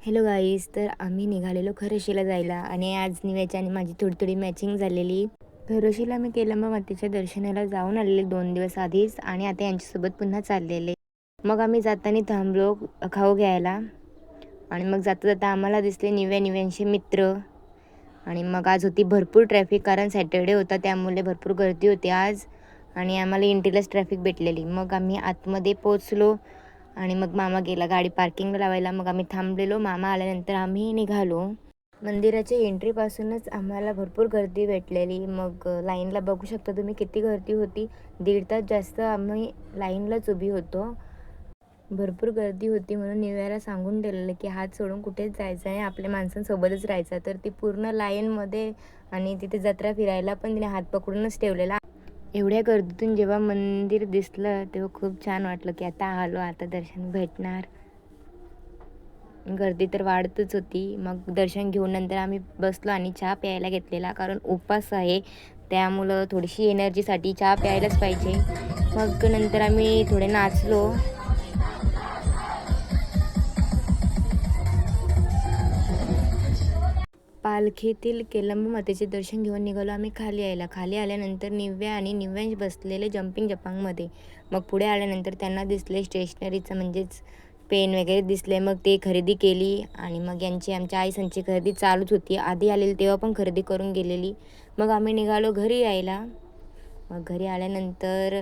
Hello guys, तर आम्ही निघालेलो खरशीला जायला आणि आज निव्याची आणि माझी थोडी थोडी मॅचिंग झालेली. खरशीला मी केलं मग मातेच्या दर्शनाला जाऊन आलेले 2 दिवस आधीच आणि आता यांच्यासोबत पुन्हा चाललेले. मग आम्ही जाताना थांबलो खाऊ घ्यायला आणि मग जाता जाता आम्हाला दिसले निव्यांचे मित्र. आणि मग आज होती भरपूर ट्रॅफिक, कारण सॅटर्डे होता त्यामुळे भरपूर गर्दी होती आज आणि आम्हाला एंट्रीलाच ट्रॅफिक भेटलेली. मग आम्ही आतमध्ये पोचलो आणि मग मामा गेला गाडी पार्किंगला लावायला. मग आम्ही थांबलेलो, मामा आल्यानंतर आम्ही निघालो. मंदिराच्या एंट्रीपासूनच आम्हाला भरपूर गर्दी भेटलेली. मग लाईनला बघू शकता तुम्ही किती गर्दी होती. 1.5 तास जास्त आम्ही लाईनलाच उभी होतो. भरपूर गर्दी होती म्हणून निव्याला सांगून दिलेलं की हात सोडून कुठेच जायचं आहे, आपल्या माणसांसोबतच राहायचं. तर ती पूर्ण लाईनमध्ये आणि तिथे जत्रा फिरायला पण तिने हात पकडूनच ठेवलेला. एवढ्या गर्दीतून जेव्हा मंदिर दिसलं तेव्हा खूप छान वाटलं की आता आलो, आता दर्शन भेटणार. गर्दी तर वाढतच होती. मग दर्शन घेऊन नंतर आम्ही बसलो आणि चहा प्यायला घेतलेला, कारण उपवास आहे त्यामुळं थोडीशी एनर्जीसाठी चहा प्यायलाच पाहिजे. मग नंतर आम्ही थोडे नाचलो. पालखीतील केलंब मातेचे दर्शन घेऊन निघालो आम्ही खाली यायला. खाली आल्यानंतर निव्या आणि निव्यांश बसलेले जम्पिंग जपांगमध्ये. मग पुढे आल्यानंतर त्यांना दिसले स्टेशनरीचं म्हणजेच पेन वगैरे दिसले. मग ते खरेदी केली आणि मग यांची आमच्या आईसांची खरेदी चालूच होती. आधी आलेली तेव्हा पण खरेदी करून गेलेली. मग आम्ही निघालो घरी यायला. मग घरी आल्यानंतर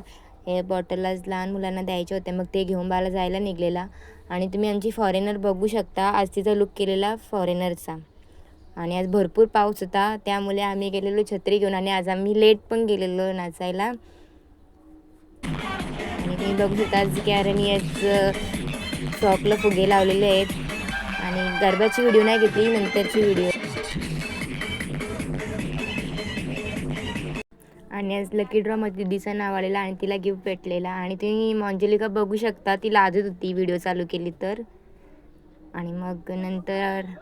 हे बॉटललाच लहान मुलांना द्यायचे होते, मग ते घेऊन बाला जायला निघलेला. आणि तुम्ही आमची फॉरेनर बघू शकता, आज तिचा लुक केलेला फॉरेनरचा. आणि आज भरपूर पाऊस होता त्यामुळे आम्ही गेलेलो छत्री घेऊन आणि आज आम्ही लेट पण गेलेलो नाचायला. आणि तुम्ही बघू शकता आज कारण आज फ्रॉकला फुगे लावलेले आहेत. आणि गरबाची व्हिडिओ नाही घेतली, नंतरची व्हिडिओ. आणि आज लकी ड्रॉमध्ये दिदीचं नाव आलेलं आणि तिला गिफ्ट भेटलेला. आणि तुम्ही मंजुलिका बघू शकता, ती लाजत होती व्हिडिओ चालू केली तर. आणि मग नंतर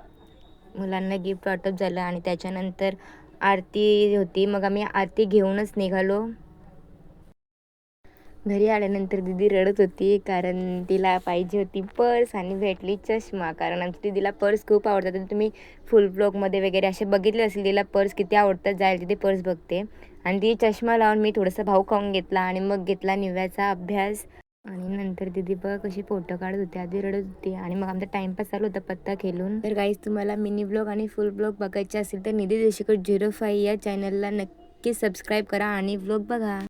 मुलांना गिफ्ट वाटप झालं आणि त्याच्यानंतर आरती होती. मग आम्ही आरती घेऊनच निघालो. घरी आल्यानंतर दीदी रडत होती, कारण तिला पाहिजे होती पर्स आणि भेटली चष्मा. कारण आमच्या दीदीला पर्स खूप आवडतात. तर तुम्ही फुल ब्लॉगमध्ये वगैरे असे बघितले असेल तिला पर्स किती आवडतात, जायला तिथे पर्स बघते. आणि ती चष्मा लावून मी थोडंसं भाऊ खाऊन घेतला आणि मग घेतला निव्याचा अभ्यास. आणि नंतर दीदी बघ कशी फोटो काढत होती, आधी रडत होती. आणि मग आमचा टाईमपास चालू होता पत्ता खेळून. तर गाईज, तुम्हाला मिनी ब्लॉग आणि फुल ब्लॉग बघायचे असेल तर निधी देशेकर 05 या चॅनलला नक्की सबस्क्राईब करा आणि ब्लॉग बघा.